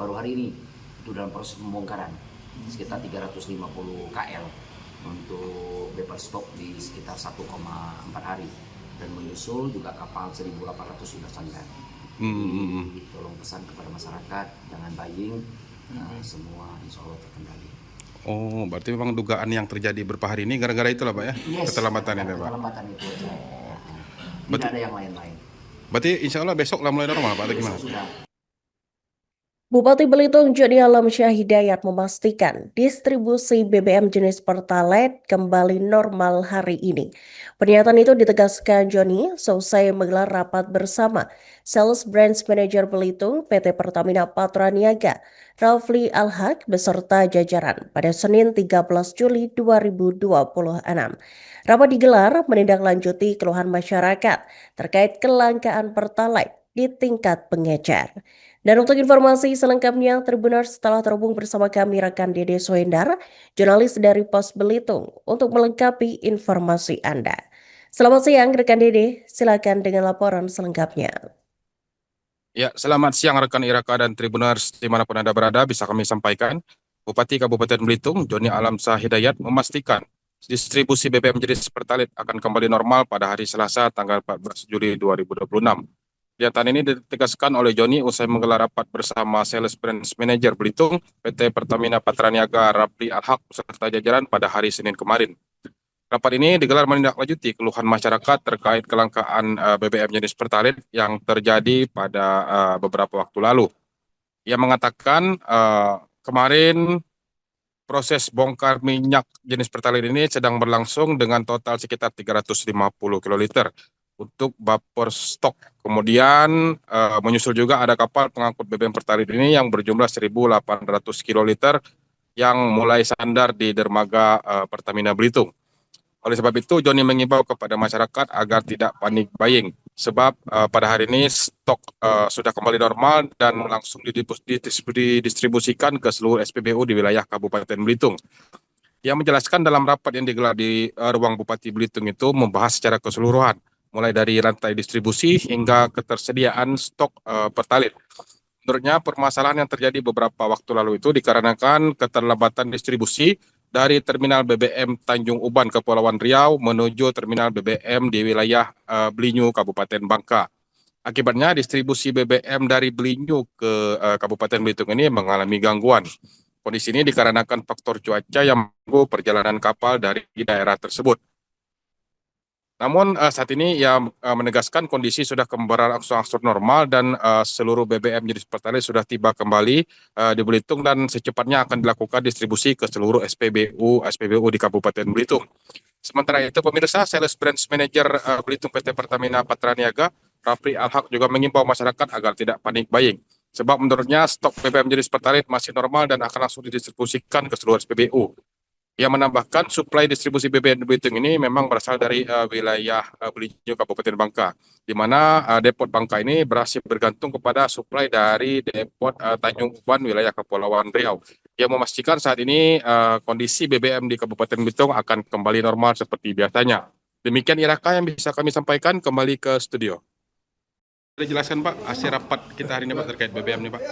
baru hari ini itu dalam proses pembongkaran sekitar 350 KL untuk bebas stok di sekitar 1,4 hari, dan menyusul juga kapal 1.800 sudah sandar. Jadi tolong pesan kepada masyarakat jangan buying, semua insya Allah terkendali. Oh, berarti memang dugaan yang terjadi beberapa hari ini gara-gara itulah Pak ya? Yes, Keterlambatan ini Pak? keterlambatan itu aja. Tidak ada yang lain-lain. Berarti insya Allah besok lah mulai normal Pak atau gimana? Sudah. Bupati Belitung Joni Alamsyah Hidayat memastikan distribusi BBM jenis Pertalite kembali normal hari ini. Pernyataan itu ditegaskan Joni selesai menggelar rapat bersama Sales Branch Manager Belitung PT Pertamina Patraniaga, Rafli Al-Haq beserta jajaran pada Senin 13 Juli 2026. Rapat digelar menindaklanjuti keluhan masyarakat terkait kelangkaan Pertalite di tingkat pengecer. Dan untuk informasi selengkapnya, Tribuners telah terhubung bersama kami rekan Dede Sohendar, jurnalis dari Pos Belitung, untuk melengkapi informasi Anda. Selamat siang rekan Dede, silakan dengan laporan selengkapnya. Ya, selamat siang rekan Iraka dan Tribuners dimanapun Anda berada, bisa kami sampaikan. Bupati Kabupaten Belitung, Joni Alamsyah Hidayat memastikan distribusi BBM jenis Pertalite akan kembali normal pada hari Selasa tanggal 14 Juli 2026. Pernyataan ini ditegaskan oleh Joni usai menggelar rapat bersama Sales Branch Manager Belitung, PT Pertamina Patraniaga, Rafli Al-Haq beserta jajaran pada hari Senin kemarin. Rapat ini digelar menindaklanjuti keluhan masyarakat terkait kelangkaan BBM jenis Pertalite yang terjadi pada beberapa waktu lalu. Ia mengatakan kemarin proses bongkar minyak jenis Pertalite ini sedang berlangsung dengan total sekitar 350 kiloliter untuk vapor stok. Kemudian menyusul juga ada kapal pengangkut BBM Pertalite ini yang berjumlah 1.800 kiloliter yang mulai sandar di dermaga Pertamina Belitung. Oleh sebab itu, Joni mengimbau kepada masyarakat agar tidak panik buying, sebab pada hari ini stok sudah kembali normal dan langsung didistribusikan ke seluruh SPBU di wilayah Kabupaten Belitung. Ia menjelaskan dalam rapat yang digelar di ruang Bupati Belitung itu membahas secara keseluruhan, mulai dari rantai distribusi hingga ketersediaan stok Pertalite. Menurutnya, permasalahan yang terjadi beberapa waktu lalu itu dikarenakan keterlambatan distribusi dari terminal BBM Tanjung Uban Kepulauan Riau menuju terminal BBM di wilayah Belinyu Kabupaten Bangka. Akibatnya distribusi BBM dari Belinyu ke Kabupaten Belitung ini mengalami gangguan. Kondisi ini dikarenakan faktor cuaca yang mengganggu perjalanan kapal dari daerah tersebut. Namun saat ini ia menegaskan kondisi sudah berangsur-angsur normal dan seluruh BBM jenis Pertalite sudah tiba kembali di Belitung dan secepatnya akan dilakukan distribusi ke seluruh SPBU di Kabupaten Belitung. Sementara itu, pemirsa, Sales Branch Manager Belitung PT Pertamina Patraniaga, Rafli Al-Haq juga mengimbau masyarakat agar tidak panik buying. Sebab menurutnya stok BBM jenis Pertalite masih normal dan akan langsung didistribusikan ke seluruh SPBU. Ia menambahkan suplai distribusi BBM di Belitung ini memang berasal dari wilayah Belinyu Kabupaten Bangka, di mana depot Bangka ini berhasil bergantung kepada suplai dari depot Tanjung Uban wilayah Kepulauan Riau. Ia memastikan saat ini kondisi BBM di Kabupaten Belitung akan kembali normal seperti biasanya. Demikian Iraka yang bisa kami sampaikan, kembali ke studio. Jelaskan Pak, hasil rapat kita hari ini Pak terkait BBM nih Pak.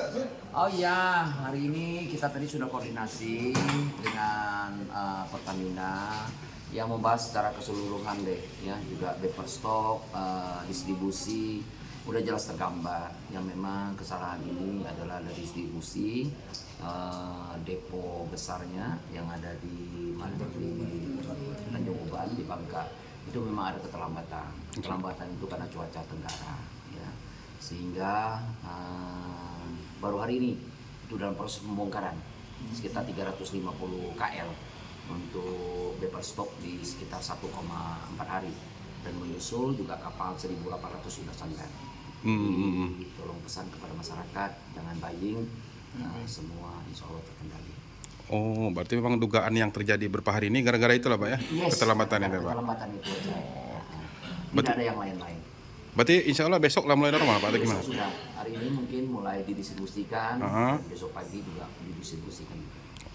Oh iya, hari ini kita tadi sudah koordinasi dengan Pertamina yang membahas secara keseluruhan deh, ya, juga paper stok, distribusi, udah jelas tergambar. Yang memang kesalahan ini adalah dari distribusi depo besarnya yang ada di Tanjung Uban di Bangka. Itu memang ada keterlambatan. Keterlambatan itu karena cuaca tenggara, ya. Sehingga baru hari ini itu dalam proses pembongkaran sekitar 350 KL untuk bebas stok di sekitar 1,4 hari, dan menyusul juga kapal 1.800 sudah sandar. Tolong pesan kepada masyarakat jangan buying, semua insya Allah terkendali. Oh, berarti memang dugaan yang terjadi beberapa hari ini gara-gara itulah Pak ya? Yes, keterlambatan ini Pak? Keterlambatan itu aja. Tidak ada yang lain-lain. Berarti insya Allah besok lah mulai normal Pak atau gimana? Sudah, hari ini mungkin mulai didistribusikan, besok pagi juga didistribusikan.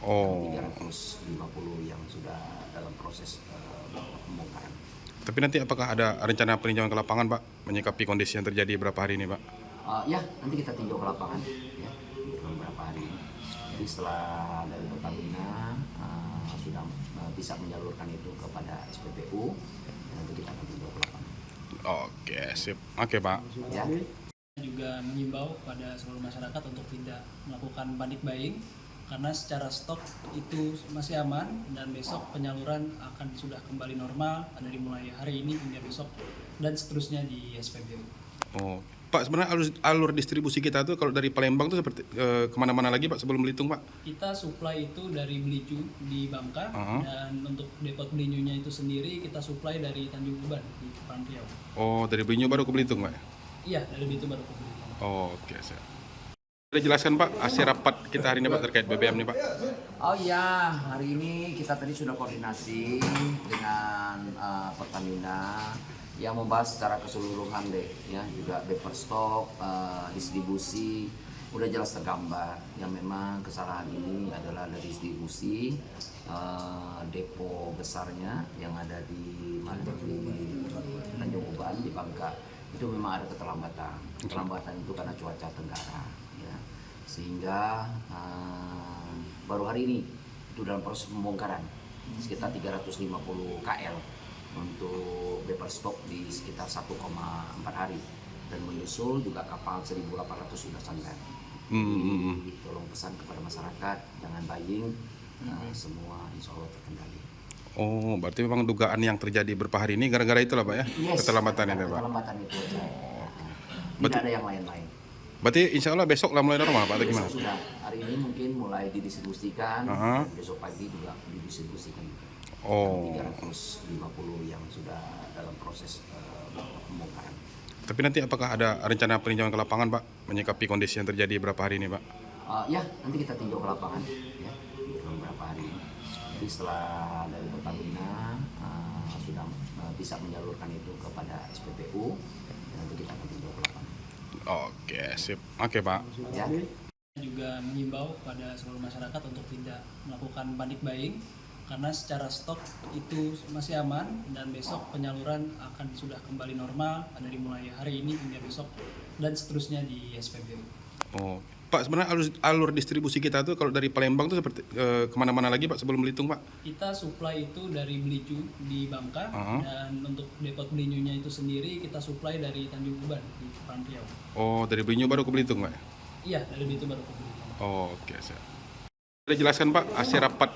Oh. 350 yang sudah dalam proses pembongkaran. Tapi nanti apakah ada rencana peninjauan ke lapangan Pak menyikapi kondisi yang terjadi beberapa hari ini Pak? Ya, nanti kita tinjau ke lapangan ya, beberapa hari. Nanti setelah dari Pertamina sudah bisa menyalurkan itu kepada SPBU, nanti kita akan tinjau ke lapangan. Oke, sip. Oke, Pak. Ya. Juga mengimbau pada seluruh masyarakat untuk tidak melakukan panic buying karena secara stok itu masih aman dan besok penyaluran akan sudah kembali normal dari mulai hari ini hingga besok dan seterusnya di SPBU. Oh, Pak, sebenarnya alur distribusi kita tuh kalau dari Palembang tuh seperti kemana-mana lagi, Pak, sebelum Belitung, Pak? Kita supply itu dari Belicu di Bangka dan untuk depot Belinyunya itu sendiri kita supply dari Tanjung Uban di Kepulauan Riau. Oh, dari Belinyu baru ke Belitung, Pak? Iya, dari Belitung baru ke Belitung. Oke, siap. Sudah jelaskan, Pak, hasil rapat kita hari ini, Pak, terkait BBM nih, Pak. Oh iya, hari ini kita tadi sudah koordinasi dengan Pertamina yang membahas secara keseluruhan deh, ya, juga paper stock, distribusi, udah jelas tergambar. Yang memang kesalahan ini adalah dari distribusi depo besarnya yang ada di Tanjung Uban di Bangka, itu memang ada keterlambatan. Keterlambatan itu karena cuaca tenggara, ya, sehingga baru hari ini itu dalam proses pembongkaran sekitar 350 KL untuk paper stock di sekitar 1,4 hari, dan menyusul juga kapal 1.800 sudah sampai. Jadi tolong pesan kepada masyarakat jangan buying, semua insya Allah terkendali. Oh, berarti memang dugaan yang terjadi beberapa hari ini gara-gara itulah, Pak, ya? Yes, Keterlambatan itu, Pak. keterlambatan itu aja. Tidak ada yang lain-lain. Berarti insya Allah besok lah mulai normal, Pak, atau gimana? Besok sudah, hari ini mungkin mulai didistribusikan, dan besok pagi juga didistribusikan. Oh. 350 yang sudah dalam proses pembongkaran. Tapi nanti apakah ada rencana peninjauan ke lapangan, Pak, menyikapi kondisi yang terjadi beberapa hari ini, Pak? Ya, nanti kita tinjau ke lapangan, ya, dalam beberapa hari. Jadi setelah dari Pertamina sudah bisa menyalurkan itu kepada SPBU, nanti kita akan tinjau ke lapangan. Oke, sip. Oke, Pak. Ya. Juga mengimbau pada seluruh masyarakat untuk tidak melakukan panic buying karena secara stok itu masih aman dan besok penyaluran akan sudah kembali normal dari mulai hari ini hingga besok dan seterusnya di SPBU. Oh, Pak, sebenarnya alur distribusi kita tuh kalau dari Palembang tuh seperti kemana-mana lagi, Pak, sebelum Belitung, Pak? Kita supply itu dari Belicu di Bangka dan untuk depot Belinyunya itu sendiri kita supply dari Tanjung Uban di Kepulauan Riau. Oh, dari Belinyu baru ke Belitung, Pak? Iya, dari Belitung baru ke Belitung. Oke, siap. Sudah jelaskan, Pak, hasil rapat